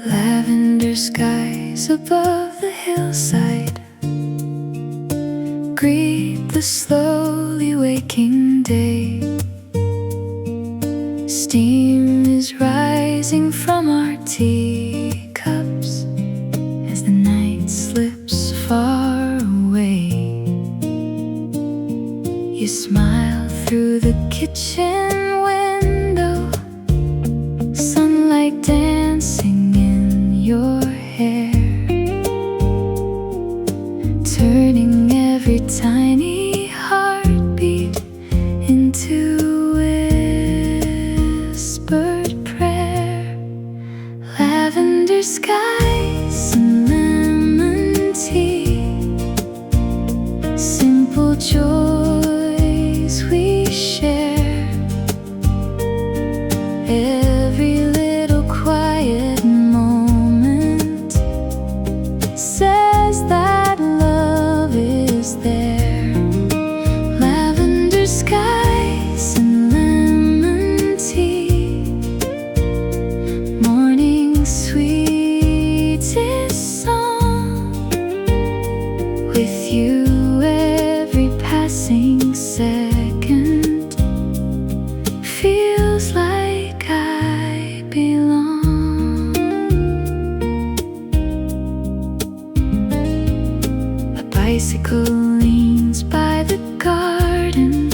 Lavender skies above the hillside greet the slowly waking day. Steam is rising from our teacups as the night slips far away. You smile through the kitchen window, sunlight dancing in your hair, turning every tiny heartbeat into whispered prayer. Lavender skies and lemon tea, simple joys we share. Every little quiet moment says that love is there. Lavender skies and lemon tea, morning's sweetest song. With you every passing second feels like I belong. A bicycle leans by the garden,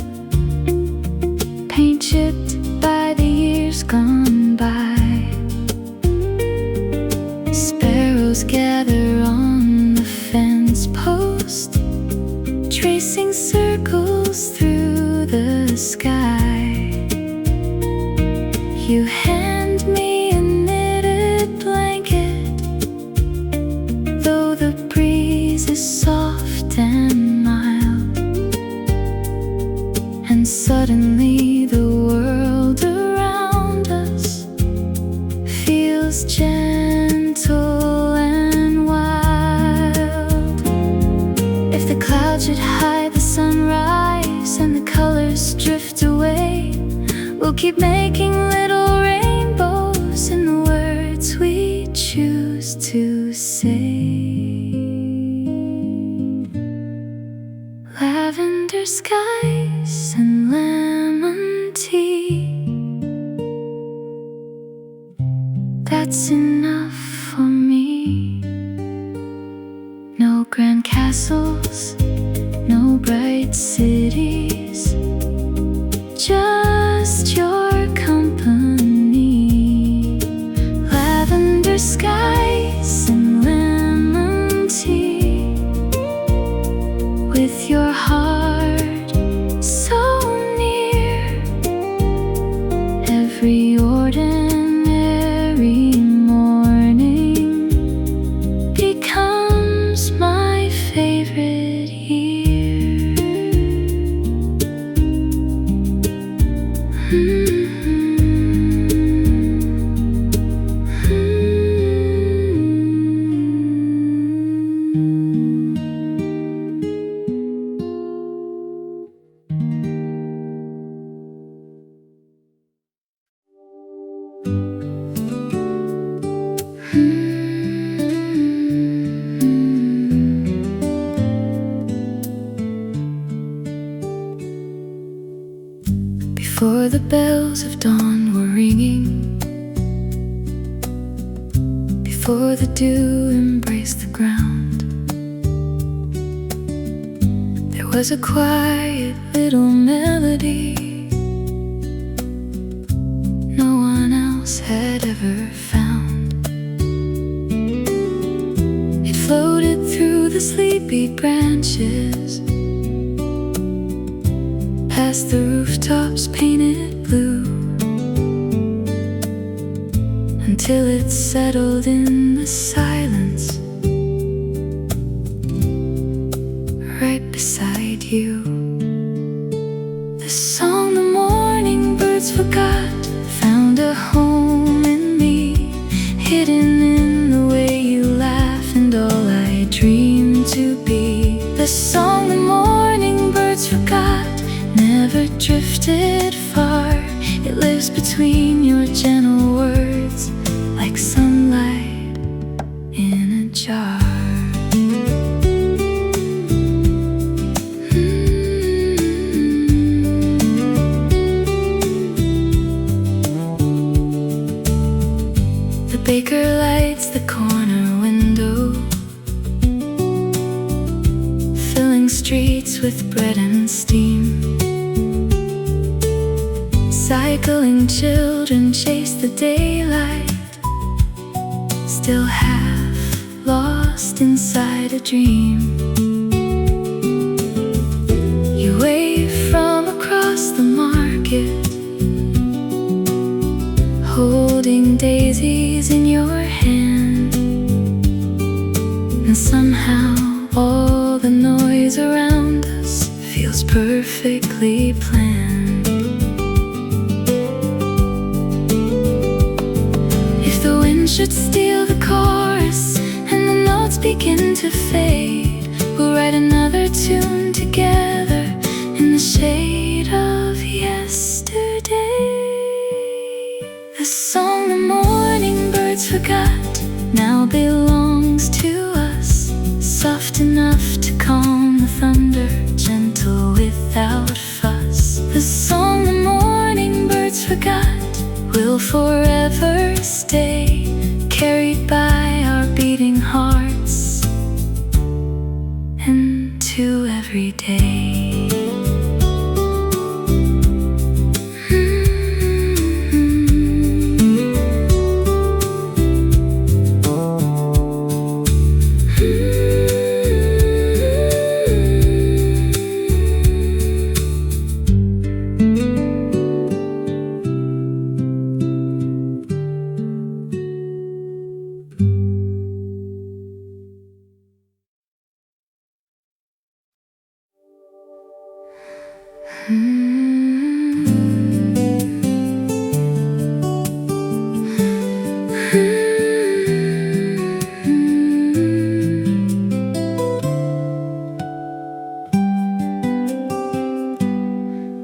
paint chipped by the years gone by. Sparrows gather on the fence post, tracing circles through the sky. You hand me a knitted blanket, though the breeze is soft and mild, and suddenly the world around us feels gentle and wild. If the clouds should hide the sunrise and the colors drift away, we'll keep making little rainbows in the words we choose to say. Lavender skies and lemon tea, that's enough for me. No grand castles, no bright cities, just your company. Lavender skies and lemon tea, with your heart so near. Every ordinary morning becomes my favorite year. Before the bells of dawn were ringing, before the dew embraced the ground, there was a quiet little melody no one else had ever found. It floated through the sleepy branches, past the rooftops painted blue, until it settled in the silence right beside you. The song the morning birds forgot found a home in me, hidden in the way you laugh and all I dreamed to The song the morning birds forgot never drifted far. It lives between your gentle words, like sunlight in a jar. The baker lights the corner window, filling streets with bread and steam. Cycling children chase the daylight, still half lost inside a dream. You wave from across the market, holding daisies in your hand, and somehow all the noise around us feels perfectly planned. If the wind should steal the chorus and the notes begin to fade, we'll write another tune together in the shade of yesterday. The song the morning birds forgot now belongs to us, soft enough to calm the thunder, gentle without fuss. The song the morning birds forgot will forever stay, carried by our beating hearts into every day.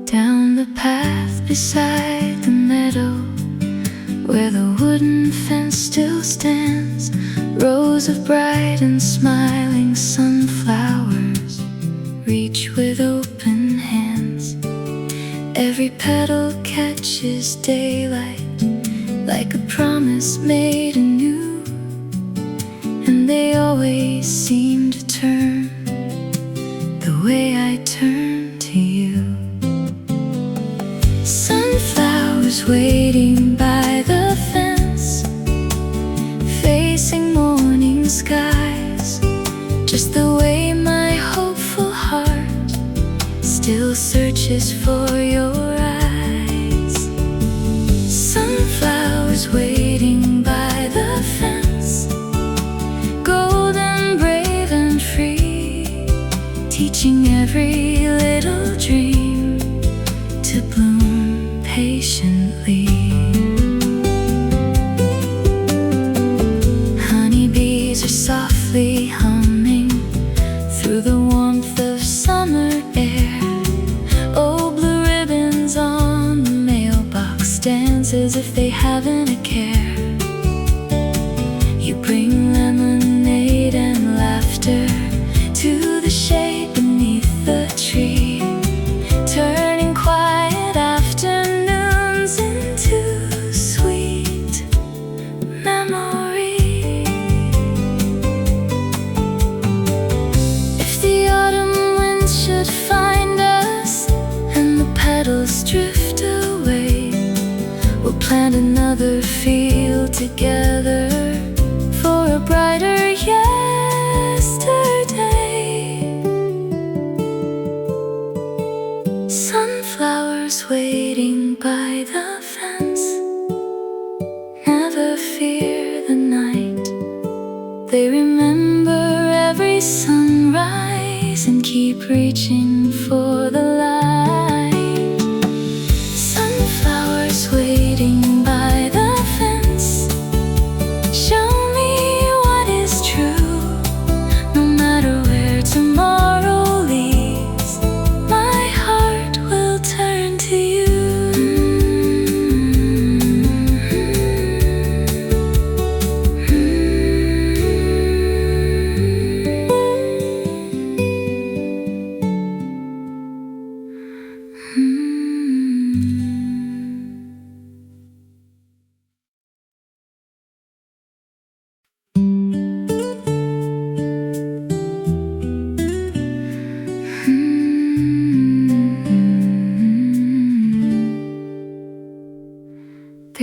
Down the path beside the meadow, where the wooden fence still stands, rows of bright and smiling sunflowers reach with open hands. Every petal catches daylight, like a promise made anew, and they always seem to turn the way I turn to you. Sunflowers waiting by the fence, facing morning skies, just the way my hopeful heart still searches for your eyes. Sunflowers waiting by the fence, golden, brave and free, teaching every little dream to bloom patiently. Honeybees are softly humming through the warmth of summer air. Oh, blue ribbons on the mailbox dance as if they haven't a care. You bring lemonade and laughter to the shade beneath the tree, turning quiet afternoons into sweet memory. If the autumn wind should find us and the petals drift away, we'll plant another field together for a brighter yesterday. Sunflowers waiting by the fence never fear the night. They remember every sunrise and keep reaching for the light. Sunflowers waiting by the fence, show me what is true, no matter where tomorrow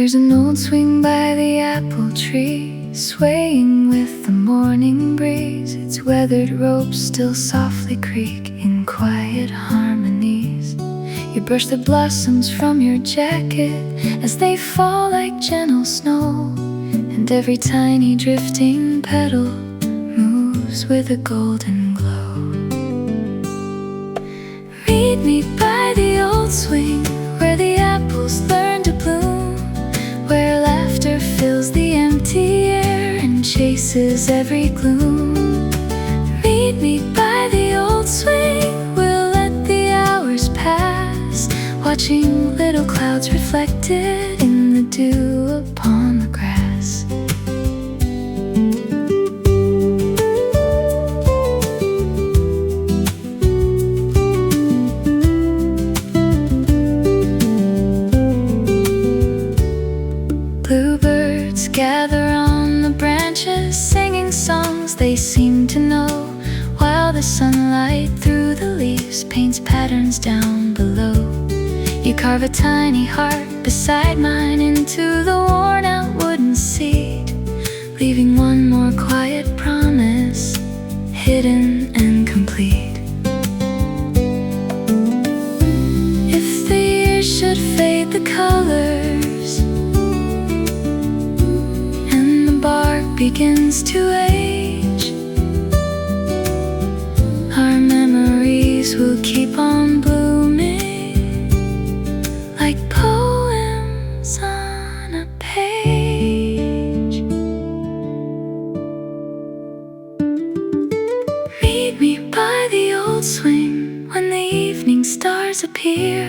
There's an old swing by the apple tree, swaying with the morning breeze. Its weathered ropes still softly creak in quiet harmonies. You brush the blossoms from your jacket as they fall like gentle snow, and every tiny drifting petal moves with a golden glow. Meet me by the old swing, where the apples learn to bloom, where laughter fills the empty air and chases every gloom. Meet me by the old swing, we'll let the hours pass, watching little clouds reflected in the dew upon the grass. Bluebirds gather on the branches, singing songs they seem to know, while the sunlight through the leaves paints patterns down below. You carve a tiny heart beside mine into the worn-out wooden seat, leaving one more quiet promise, hidden and complete. If the years should fade the colors and the bark begins to age, our memories will keep on blooming like poems on a page. Meet me by the old swing, when the evening stars appear.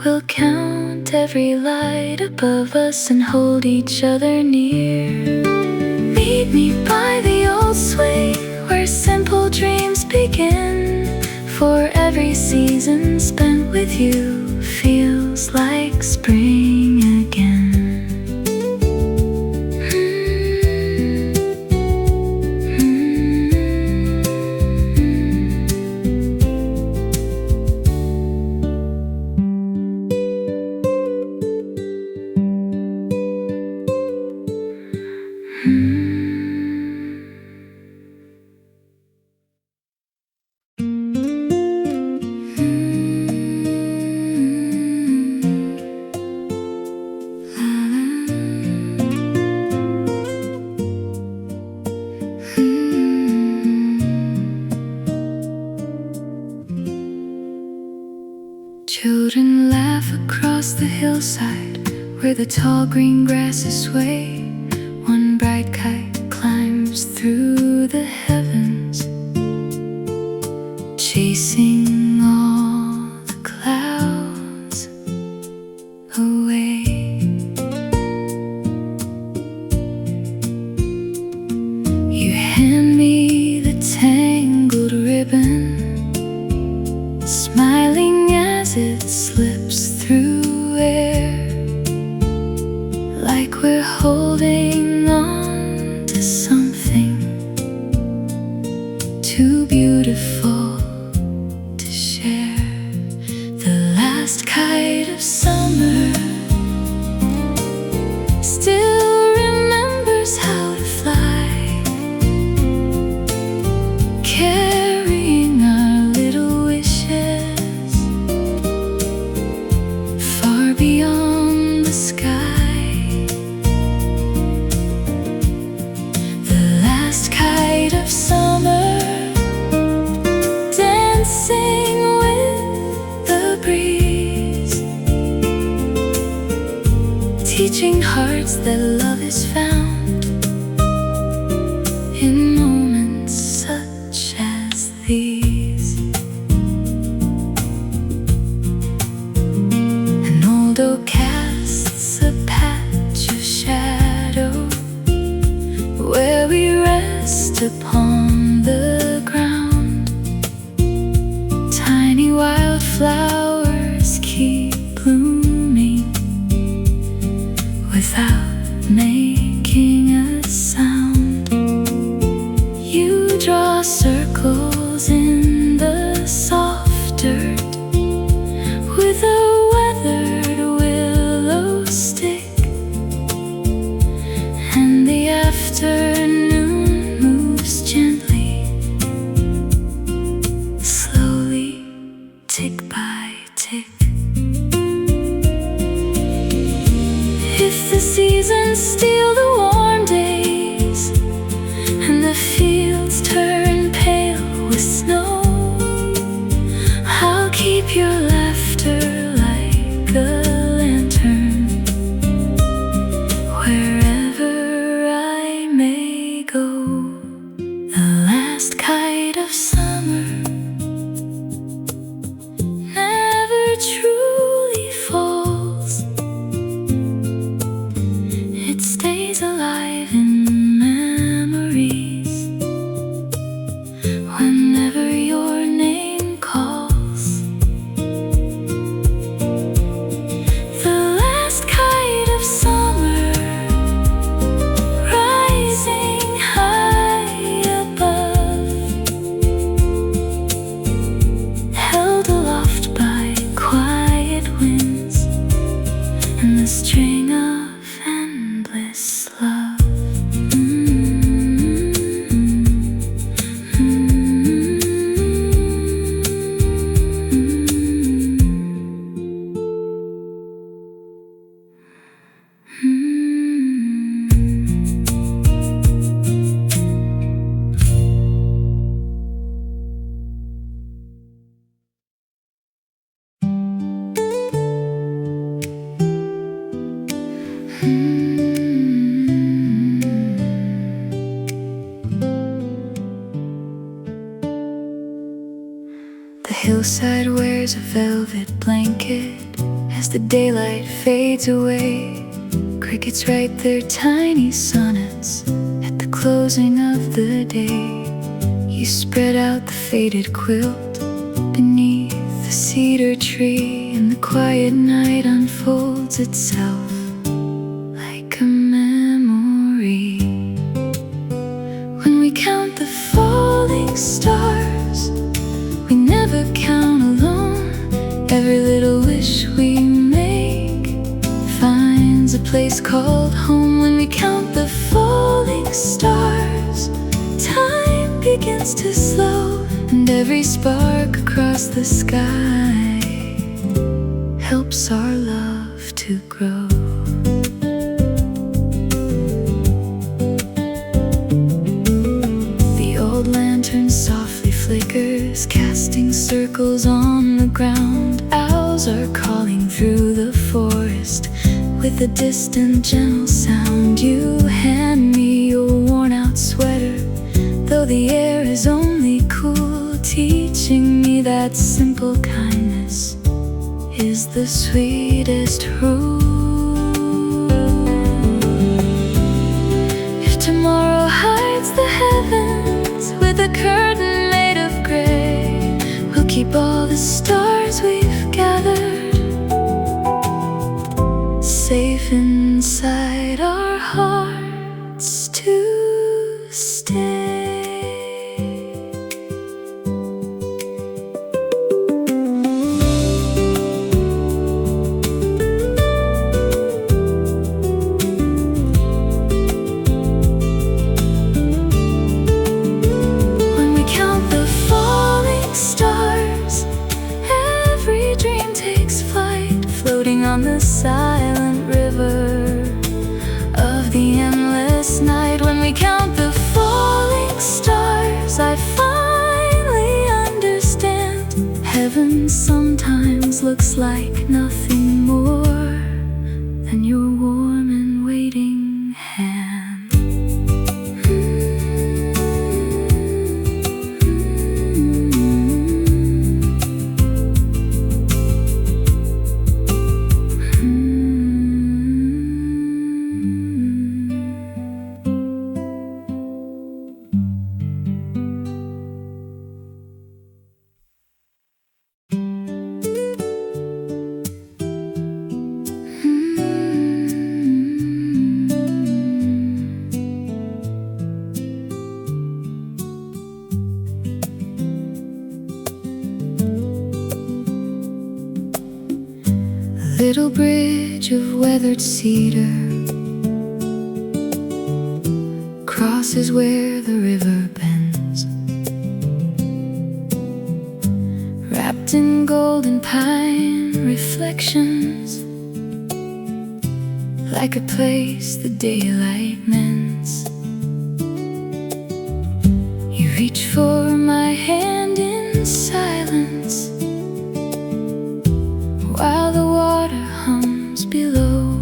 We'll count every light above us and hold each other near. Meet me by the old swing, where simple dreams begin, for every season spent with you feels like spring again. Children laugh across the hillside, where the tall green grasses sway. One bright kite climbs through the heavens, chasing all the clouds away. You hand me the tangled ribbon, smiling as it slips through air, like we're holding on to something too beautiful to share. The last kite of summer still remembers how to fly, carrying our little wishes far beyond the sky. The last kite of summer, dancing with the breeze, teaching hearts that love is found in moments such as these. An old oak casts a patch of shadow, where we rest upon the ground. Tiny wildflowers keep blooming without making a sound. You draw circles in the soft dirt with a weathered willow stick, hillside wears a velvet blanket as the daylight fades away. Crickets write their tiny sonnets at the closing of the day. You spread out the faded quilt beneath the cedar tree, and the quiet night unfolds itself like a memory. When we count the falling stars, we never count alone. Every little wish we make finds a place called home. When we count the falling stars, time begins to slow, and every spark across the sky helps our love to grow. The old lantern softly flickers, casting circles on the ground. Owls are calling through the forest with a distant gentle sound. You hand me your worn-out sweater, though the air is only cool, teaching me that simple kindness is the sweetest rule. If tomorrow hides the heavens with a curtain made of gray, we'll keep all the stars we've gathered safe inside our hearts to stay. On the silent river of the endless night, when we count the falling stars, I finally understand. Heaven sometimes looks like nothing more than your warm and waiting hand. Little bridge of weathered cedar crosses where the river bends, wrapped in golden pine reflections, like a place the daylight mends. You reach for my hand in silence while the water hums below,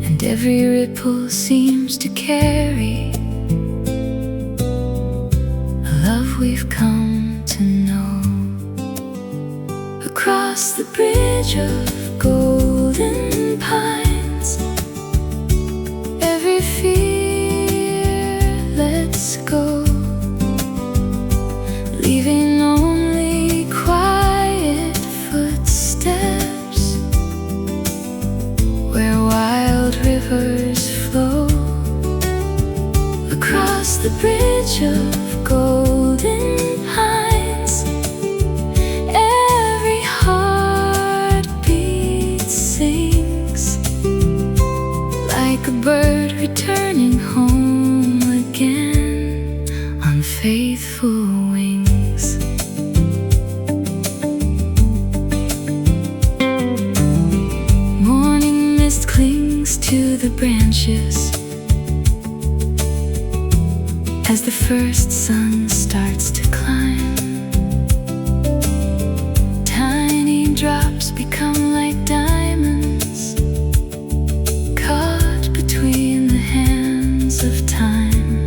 and every ripple seems to carry a love we've come to know. Across the bridge of golden pines, every fear lets go, leaving only quiet footsteps where wild rivers flow. Across the bridge of golden pines, every heartbeat sings like a bird returning home again on faithful wings. Morning mist clings to the branches as the first sun starts to climb. Tiny drops become like diamonds caught between the hands of time.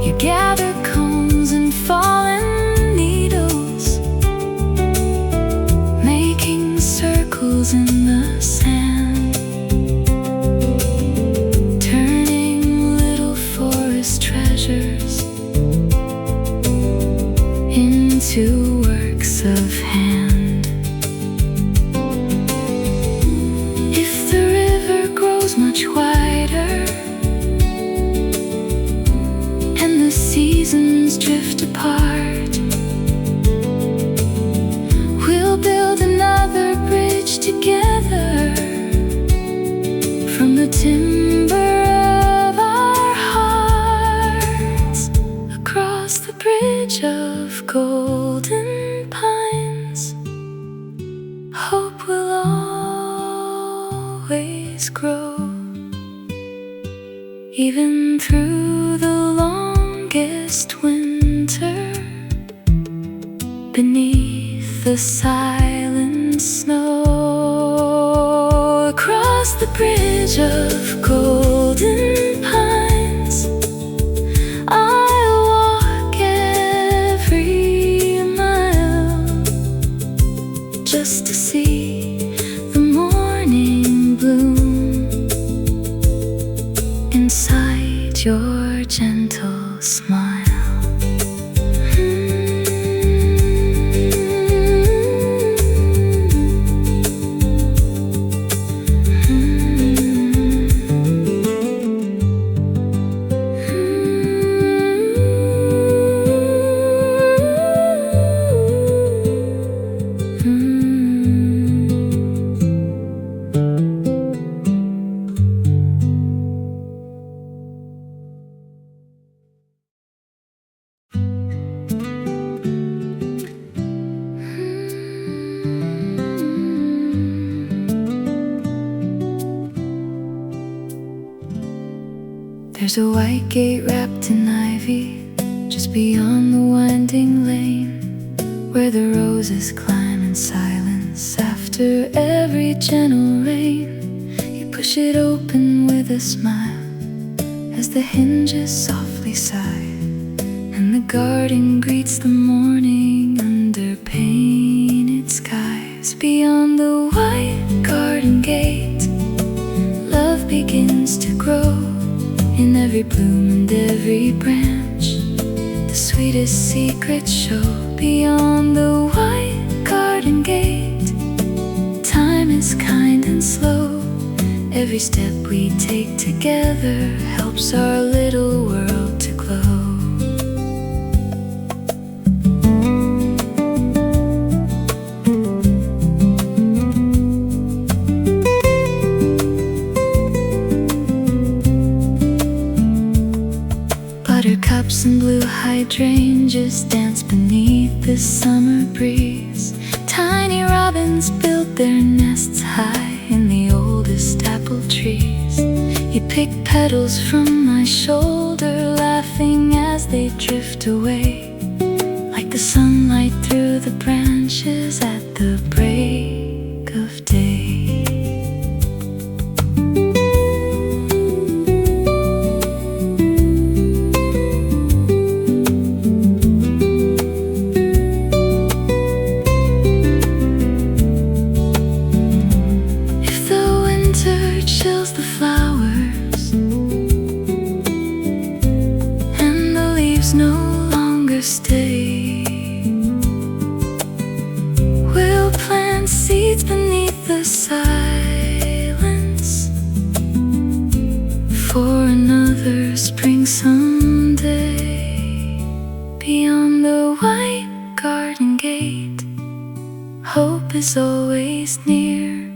You gather drift apart. We'll build another bridge together from the timber of our hearts, across the bridge of golden pines. Hope will always grow, even through the longest winter, beneath the silent snow. Across the bridge of golden pines, I'll walk every mile, just to see the morning bloom inside your gentle smile. There's a white gate wrapped in ivy, just beyond the winding lane, where the roses climb in silence after every gentle rain. You push it open with a smile as the hinges softly sigh, and the garden greets the morning under painted skies. Beyond the white garden gate, love begins to grow in every bloom and every branch. The sweetest secrets show. Beyond the white garden gate, time is kind and slow. Every step we take together helps our little world to glow. Buttercups and blue hydrangeas dance beneath the summer breeze. Tiny robins build their nests high in the oldest apple trees. You pick petals from my shoulder, laughing as they drift away, like the sunlight through the branches at the break of day. Chills the flowers, and the leaves no longer stay. We'll plant seeds beneath the silence for another spring someday. Beyond the white garden gate, hope is always near,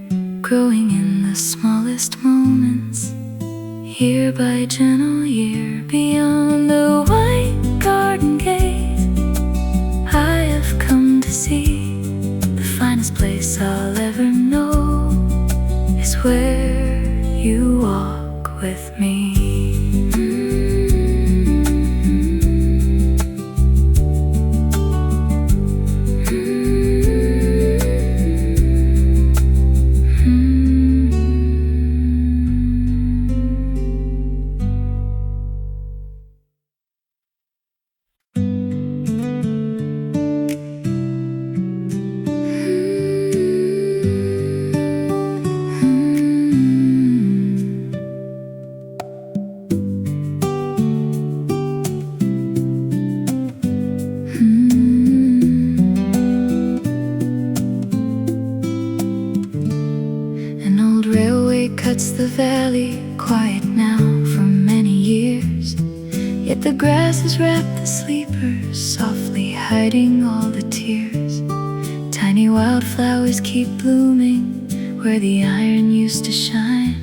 growing in the smallest moments, year by gentle year. Beyond the white garden gate, I have come to see the finest place I'll ever know is where you walk with me. Cuts the valley, quiet now for many years, yet The grasses wrap the sleepers, softly hiding all the tears. Tiny wildflowers keep blooming where the iron used to shine,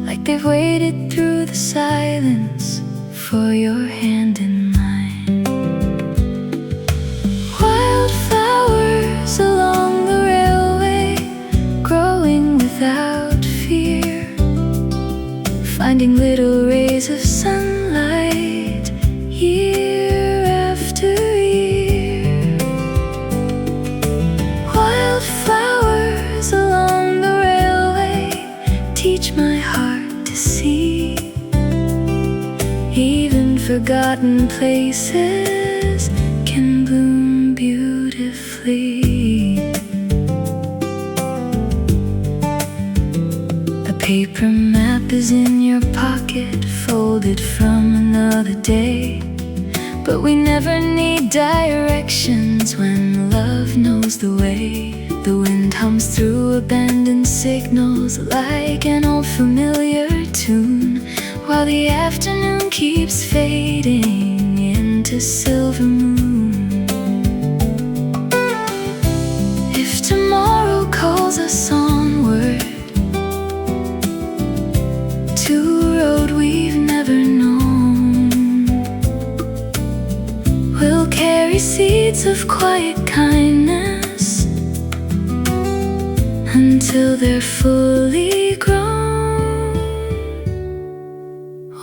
like they've waited through the silence for your hand in mine. Wildflowers along the railway, growing without fear, finding little rays of sunlight year after year. Wildflowers along the railway teach my heart to see. Even forgotten places can bloom beautifully. A paper map is in your pocket, folded from another day. But we never need directions when love knows the way. The wind hums through abandoned signals like an old familiar tune, while the afternoon keeps fading into silver moon. If tomorrow calls us onward to a road we've never known, we'll carry seeds of quiet kindness until they're fully grown.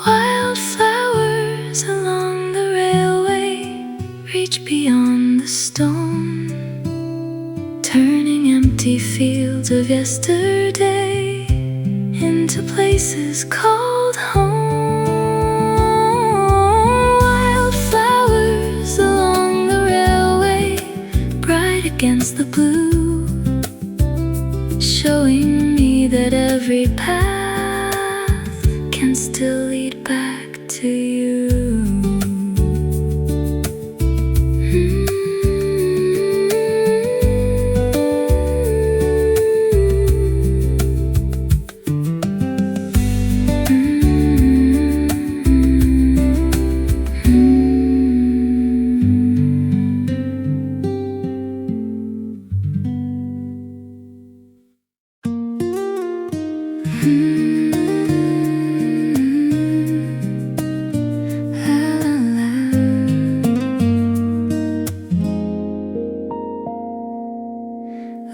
Wildflowers along the railway reach beyond the stone, turning empty fields of yesterday into places called home. Wildflowers along the railway, bright against the blue, showing me that every path can still lead back to you.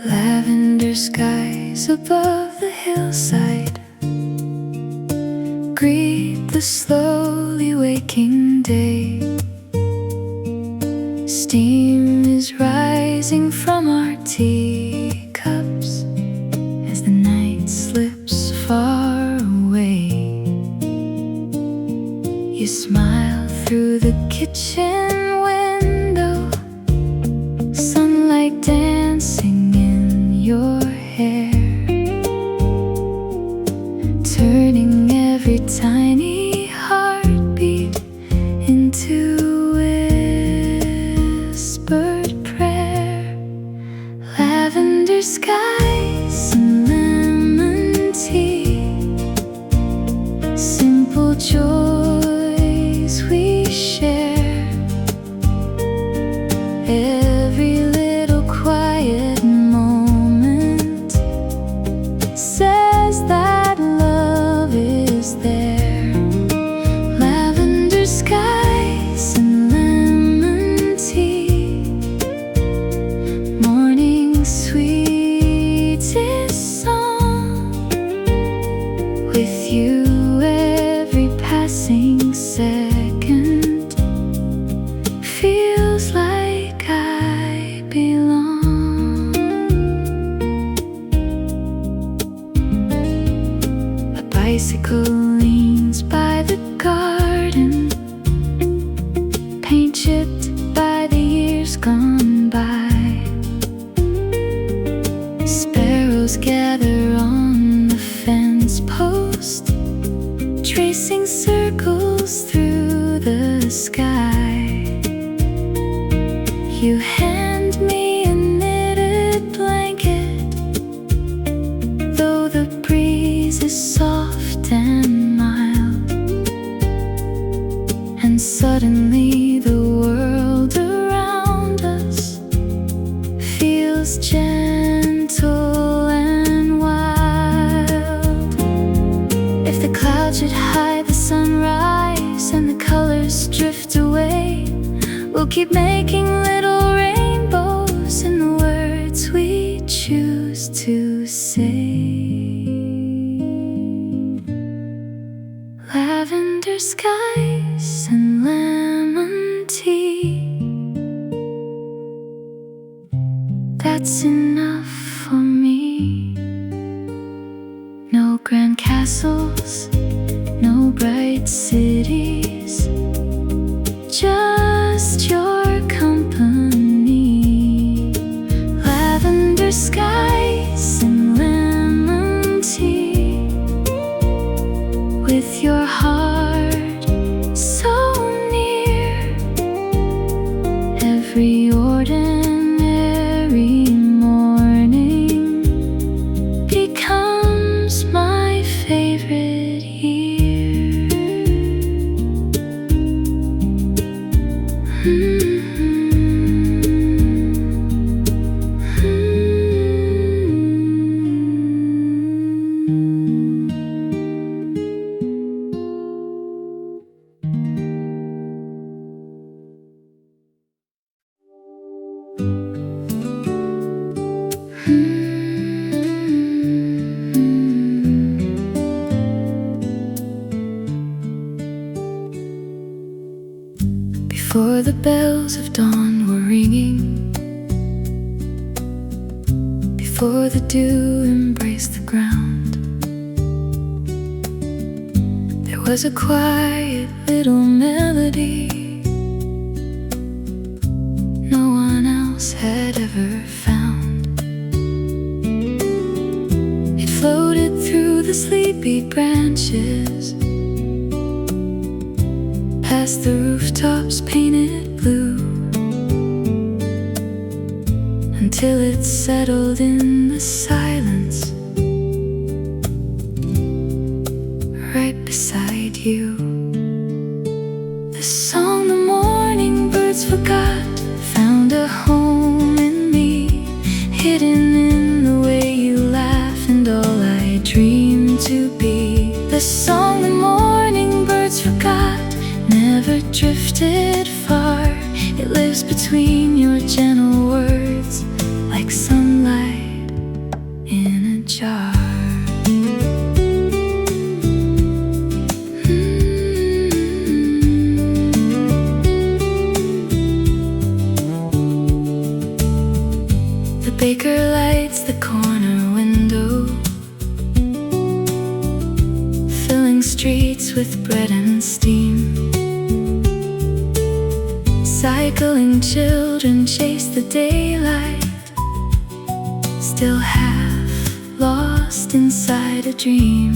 Lavender skies above the hillside greet the slowly waking day. Steam is rising from our teacups as the night slips far away. You smile through the kitchen window, sunlight dancing in your hair, turning every tiny heartbeat into whispered prayer. Lavender skies and lemon tea, simple joys we share. Every little quiet moment says that love is there. Lavender skies and lemon tea, morning sweetest song. With you every passing second feels like I belong. A bicycle leans by the garden, paint chipped by the years gone by. Sparrows gather on the fence post, tracing circles through the sky. You hand me a knitted blanket, though the breeze is soft and mild, and and suddenly the world around us feels gentle and wild. If the clouds should hide the sunrise and the colors drift away, we'll keep making little rainbows in the words we choose to say. Lavender skies and lemon tea, that's enough for me. No grand castles, no bright cities, just your company. Lavender skies and lemon tea, with your heart so near. Every ordinary morning becomes my favorite year. Before the bells of dawn were ringing, before the dew embraced the ground, there was a quiet little melody no one else had ever found. It floated through the sleepy branches, past the rooftops painted blue, until it settled in the silence right beside you. The song the morning birds forgot found a home in me, hidden in the way you laugh and all I dreamed to be. The song the morning birds forgot never drifted far. It lives between your gentle words, like sunlight in a jar. The baker lights the corner window, filling streets with bread and steam. Cycling children chase the daylight, still half lost inside a dream.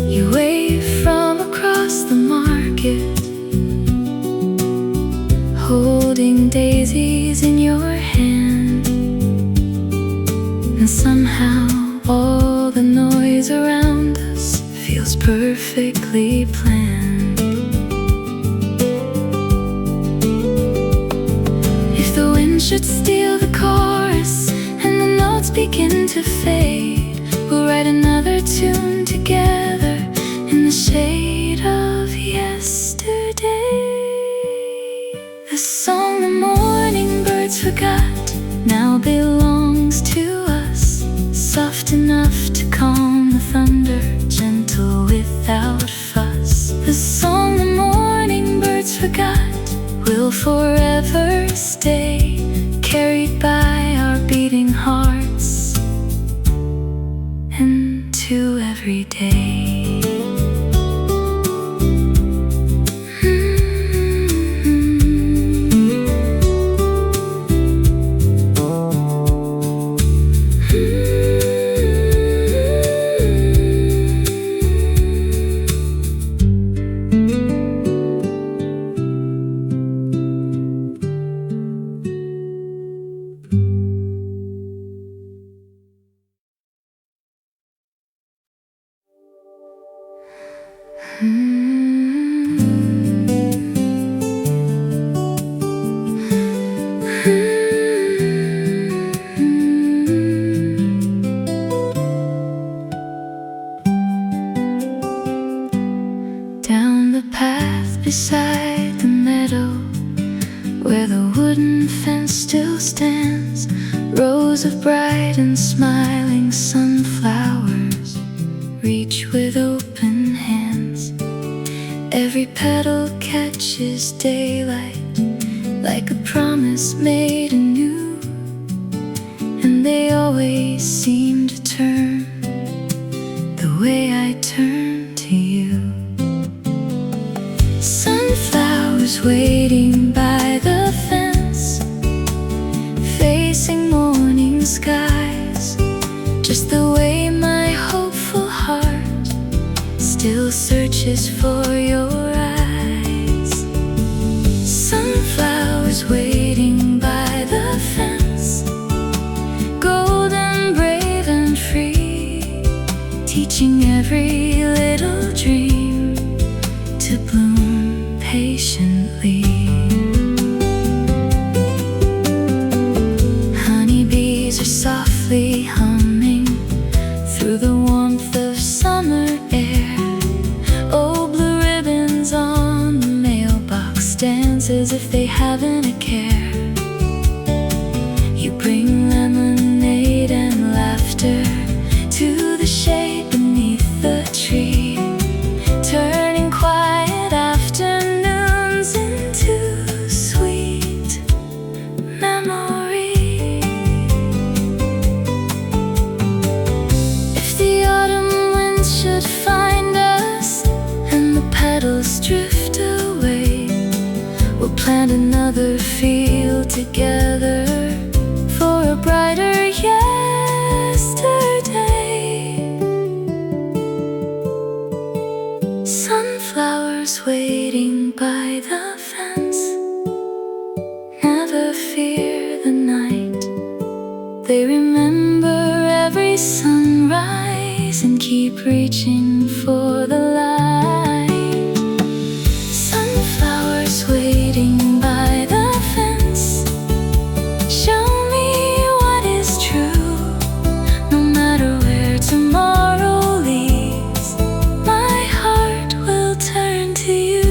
You wave from across the market, holding daisies in your hand, and somehow all the noise around us feels perfectly planned. Should steal the chorus and the notes begin to fade, we'll write another tune together in the shade of yesterday. The song the morning birds forgot now belongs to us, soft enough to calm the thunder, gentle without fuss. The song the morning birds forgot will forever stay, carried by our beating hearts into every day. Mm-hmm. beside the meadow where the wooden fence still stands. Rows of bright and smiling sunflowers reach with open hands. Every petal catches daylight like a promise made anew, and they always seem to turn the way I turn to you. Sunflowers waiting by the fence, facing morning skies, just the way my hopeful heart still searches for your eyes. Sunflowers waiting by the fence, golden, brave and free, teaching every little dream to bloom patiently. Honeybees are softly humming through the warmth of summer air. Oh, blue ribbons on the mailbox dance as if they haven't a care. You bring lemonade and laughter to the shade beneath the tree, turning quiet afternoons into sweet memory. If the autumn wind should find us and the petals drift away, we'll plant another field together for a brighter yesterday. Sunflowers waiting by the fence never fear the night. They remember every sunrise and keep reaching for the light. Sunflowers waiting by the fence, show me what is true. No matter where tomorrow leads, my heart will turn to you.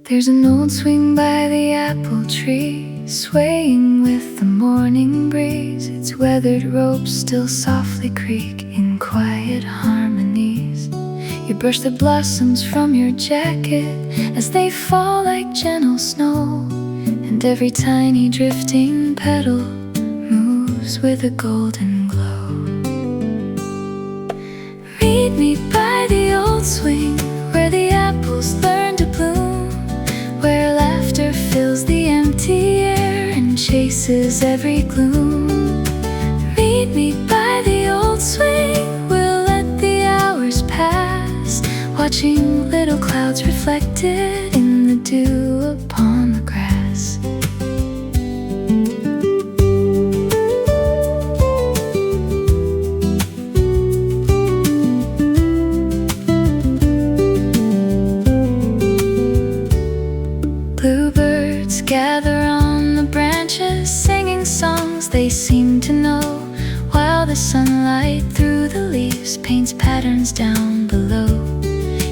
There's an old swing by the apple tree, swaying with the morning breeze. Its weathered ropes still softly creak in quiet harmonies. You brush the blossoms from your jacket as they fall like gentle snow, and every tiny drifting petal moves with a golden glow. Meet me by the old swing where the apples learn to bloom, where laughter fills the empty air and chases every gloom. Meet me by the old swing, we'll let the hours pass, watching little clouds reflected in the dew upon the grass. Bluebirds gather on the branches, singing songs they seem to know, while the sunlight through the leaves paints patterns down below.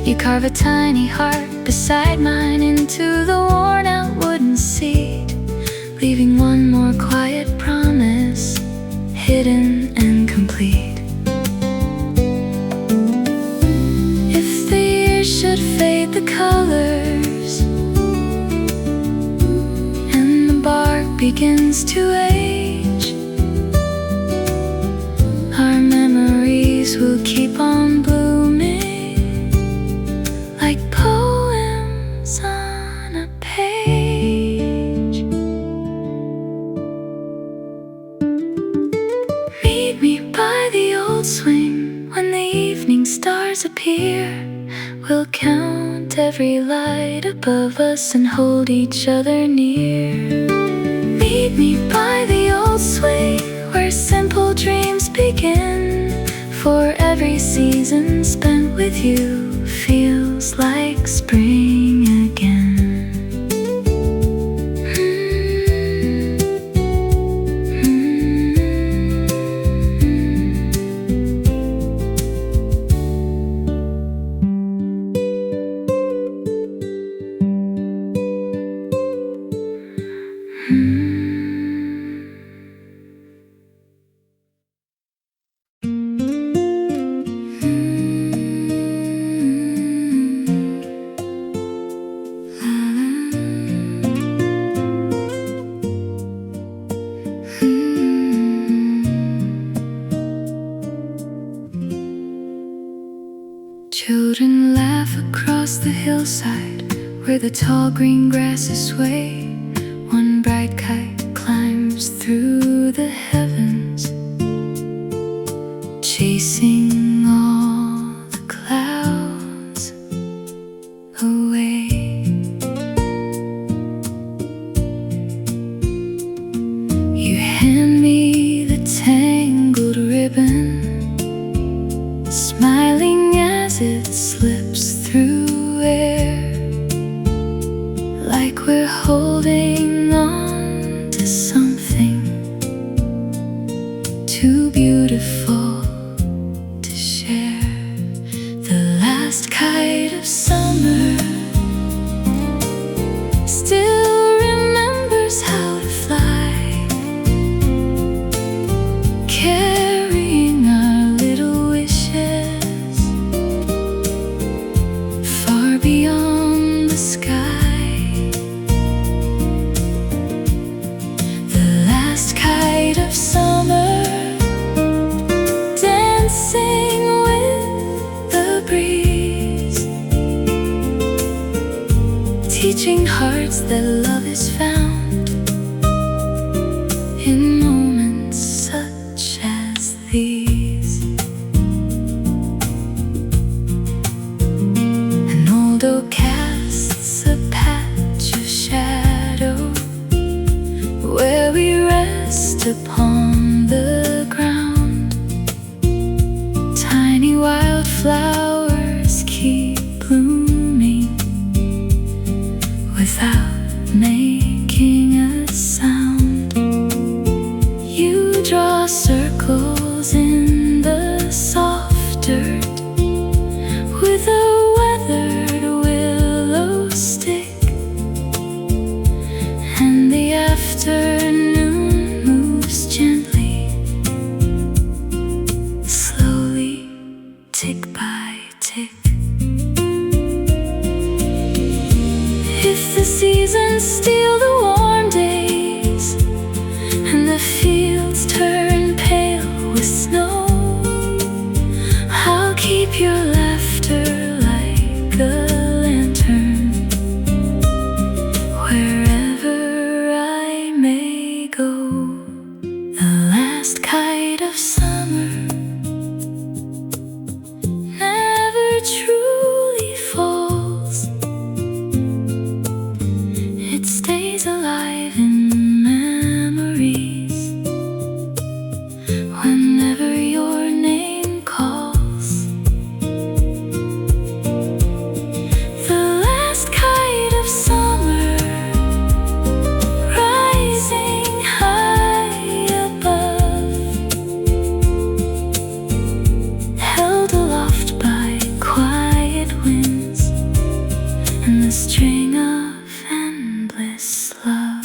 You carve a tiny heart beside mine into the worn-out wooden seat, leaving one more quiet promise, hidden and complete. If the years should fade the colors and the bark begins to age, our memories will keep on blooming like poems on a page. Meet me by the old swing when the evening stars appear. We'll count plant every light above us and hold each other near. Meet me by the old swing where simple dreams begin, for every season spent with you feels like spring again. Children laugh across the hillside where the tall green grasses sway. One bright kite climbs through the heavens, chasing all the clouds away. You hand me the tangled ribbon, smiling as it slips through air, like we're holding on to something too beautiful to share. The last kite of summer still remembers how to fly, carrying our little wishes far beyond the sky. The last kite of summer, dancing with the breeze, teaching hearts that love is found in moments such as these. An old oak casts a patch of shadow where we rest upon the ground. Tiny wildflowers keep blooming without making a sound. You draw circles in the soft dirt with a weathered willow stick, and the afternoon moves gently, slowly, tick by tick. If the seasons steal the warm days and the fields turn pale with snow, I'll keep your laughter like a lantern wherever I may go. The last kite of summer never truly falls. It stays alive in memories whenever your name calls. The last kite of summer, rising high above, held aloft by quiet winds and the string of endless love.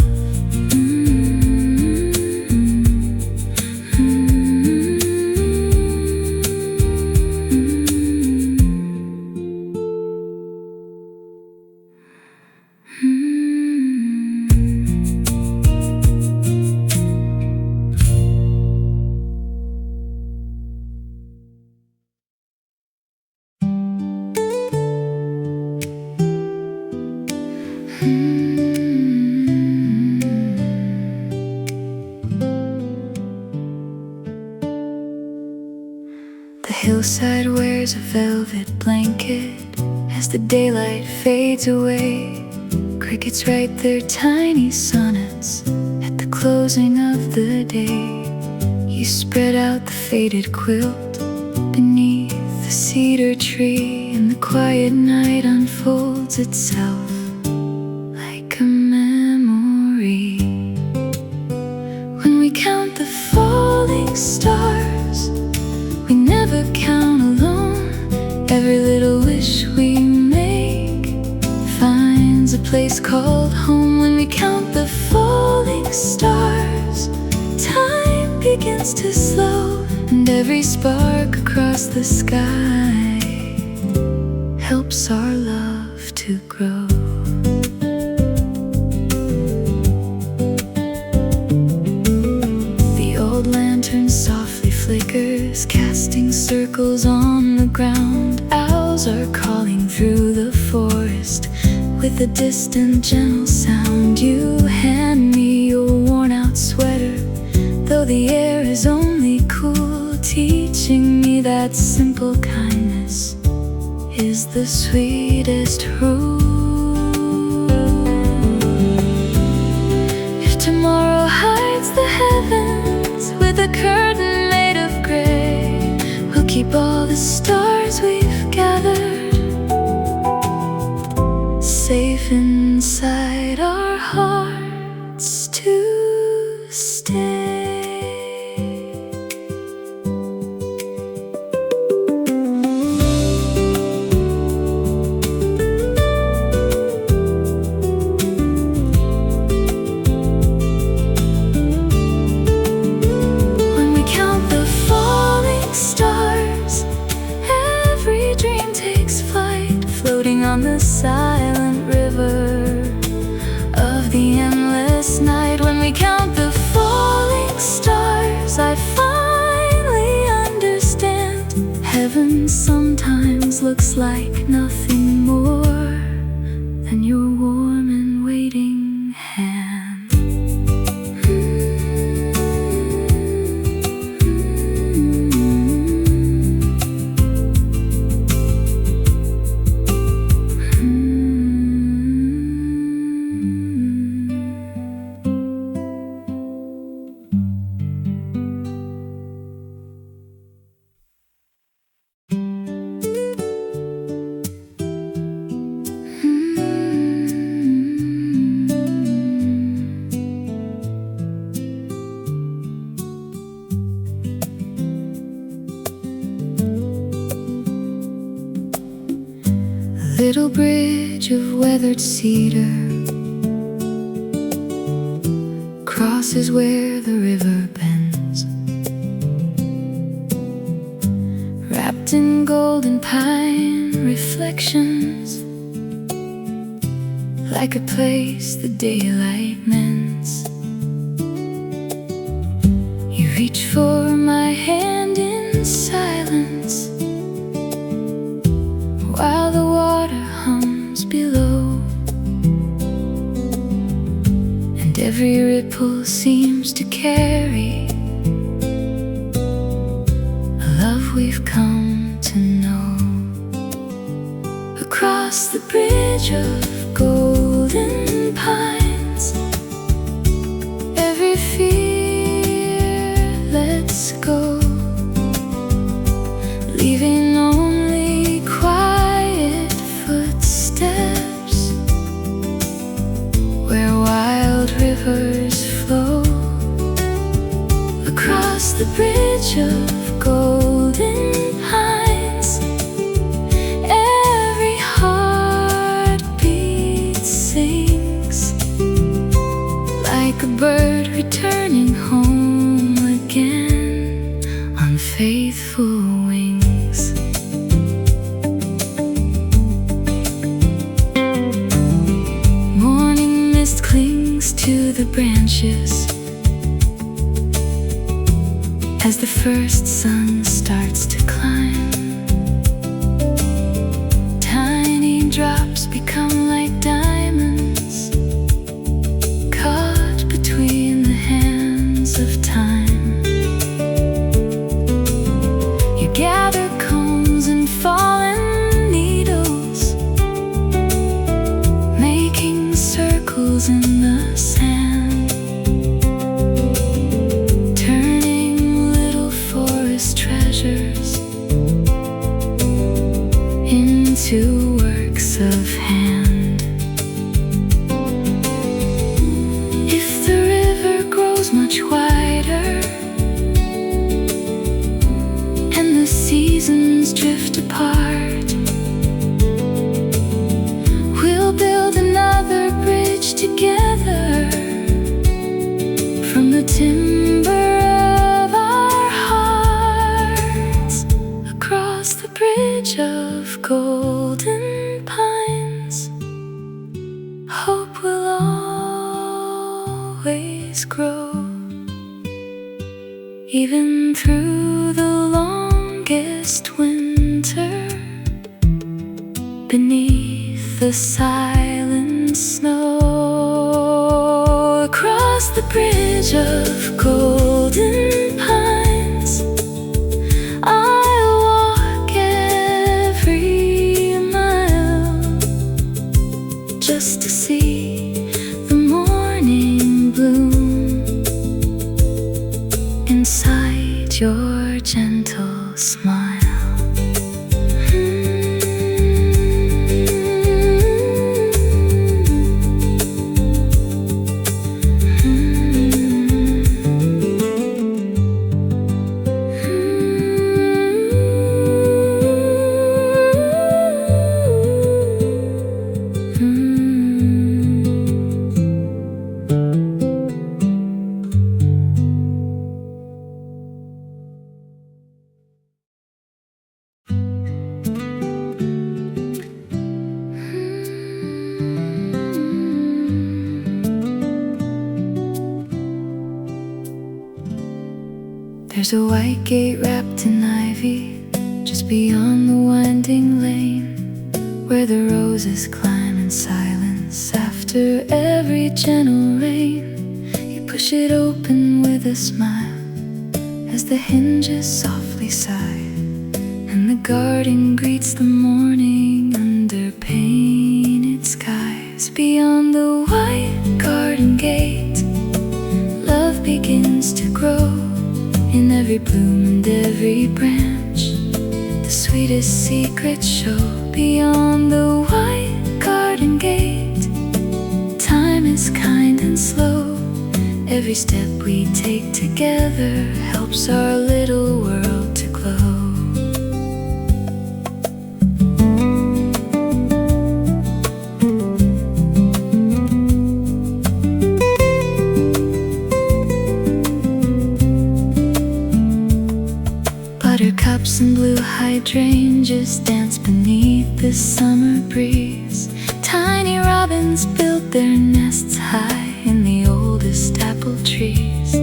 The hillside wears a velvet blanket as the daylight fades away. Crickets write their tiny sonnets at the closing of the day. You spread out the faded quilt beneath the cedar tree, and the quiet night unfolds itself like a memory. When we count the falling stars, we never count alone. Every little wish we make finds a place called home. When we count the falling stars, time begins to slow, and every spark across the sky helps our love to grow. The old lantern softly flickers, casting circles on the ground. Owls are calling through the forest with a distant gentle sound. You hand me your worn-out sweater, though the air is only cool, teaching me that simple kindness is the sweetest rule. If tomorrow hides the heavens with a curtain made of gray, we'll keep all the stars we've gathered safe inside our hearts to stay. When we count the falling stars, every dream takes flight, floating on the silent river of the endless night. When we count the falling stars, I finally understand. Heaven sometimes looks like nothing more than your warm and waiting hand. Little bridge of weathered cedar crosses where the river bends, wrapped in golden pine reflections, like a place the daylight mends. You reach for my hand in silence, while the water hums below, and every ripple seems to carry a love we've come to know. Across the bridge of golden pines, every fear lets go, leaving only quiet footsteps where wild rivers flow. Across the bridge of golden pines, every heartbeat sings like a bird returning home again on faithful wings. Morning mist clings to the branches as the first sun starts to climb. Tiny drops become like diamonds, caught between the hands of time. You gather combs and fallen needles, holes in the sand, turning little forest treasures into works of hand. If the river grows much wider and the seasons drift apart, we'll build another bridge together from the timber of our hearts, across the bridge of golden pines. Hope will always grow, even through the longest winter, beneath the silent snow. Across the bridge of golden pines, I'll walk every mile, just to see the morning bloom inside your gentle smile. There's a white gate wrapped in ivy just beyond the winding lane, where the roses climb in silence after every gentle rain. You push it open with a smile as the hinges softly sigh, and the garden greets the morning under painted skies. Beyond the white garden gate, love begins to grow in every bloom and every branch. The sweetest secrets show. Beyond the white garden gate, time is kind and slow. Every step we take together helps our little world to glow. Buttercups and blue hydrangeas dance beneath the summer breeze. Tiny robins build their nests high in the oldest apple trees.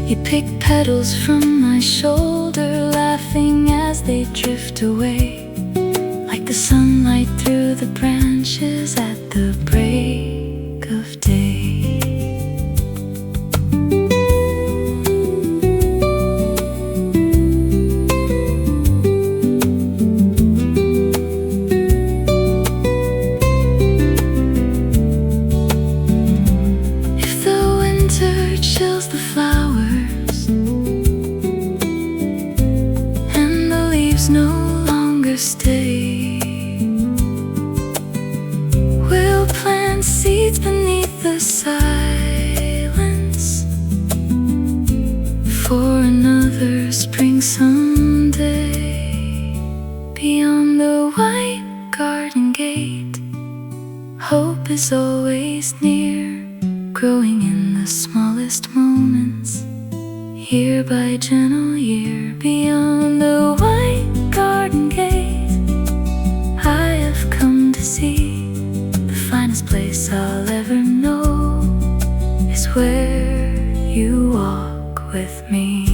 You pick petals from my shoulder, laughing as they drift away, like the sunlight through the branches at the break of day. Chills the flowers and the leaves no longer stay, we'll plant seeds beneath the silence for another spring someday. Beyond the white garden gate, hope is always near, growing in the smallest moments, year by gentle year. Beyond the white garden gate, I have come to see the finest place I'll ever know is where you walk with me.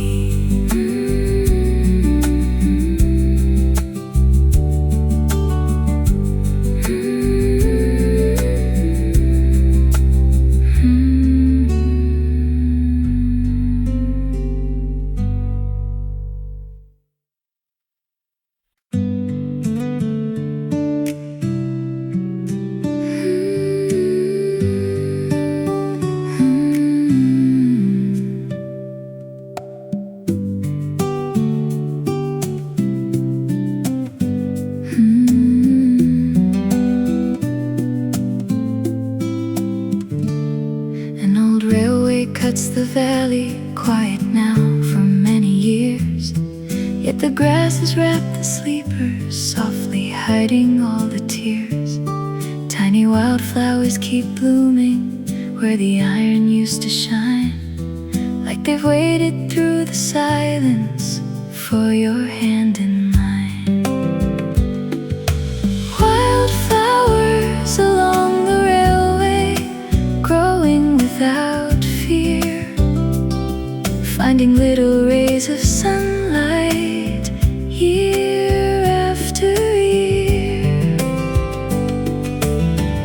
the valley, quiet now for many years. Yet the grass has wrapped the sleepers, softly hiding all the tears. Tiny wildflowers keep blooming where the iron used to shine, like they've waited through the silence for your hand in mine. Wildflowers along the railway, growing without fear, finding little rays of sunlight year after year.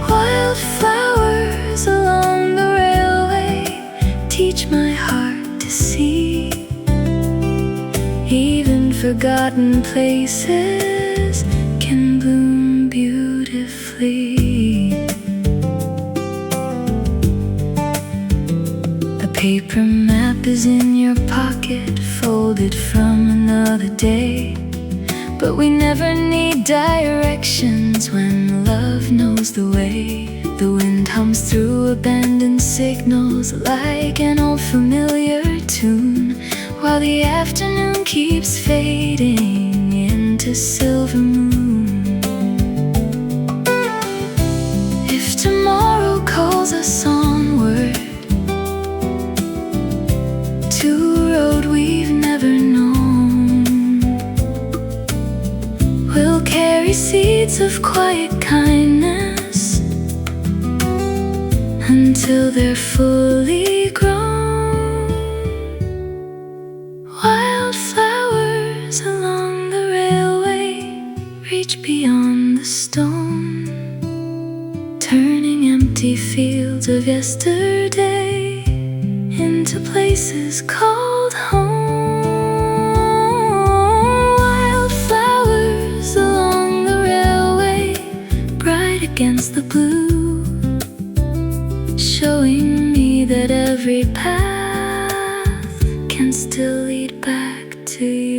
Wildflowers along the railway teach my heart to see. Even forgotten places can bloom beautifully. A paper map is in your pocket, folded from another day. But we never need directions when love knows the way. The wind hums through abandoned signals like an old familiar tune, while the afternoon keeps fading into silver moon. If tomorrow calls us onward to a road we've never known, we'll carry seeds of quiet kindness until they're fully grown. Wildflowers along the railway reach beyond the stone, turning empty fields of yesterday into places called home. Wildflowers along the railway, bright against the blue, showing me that every path can still lead back to you.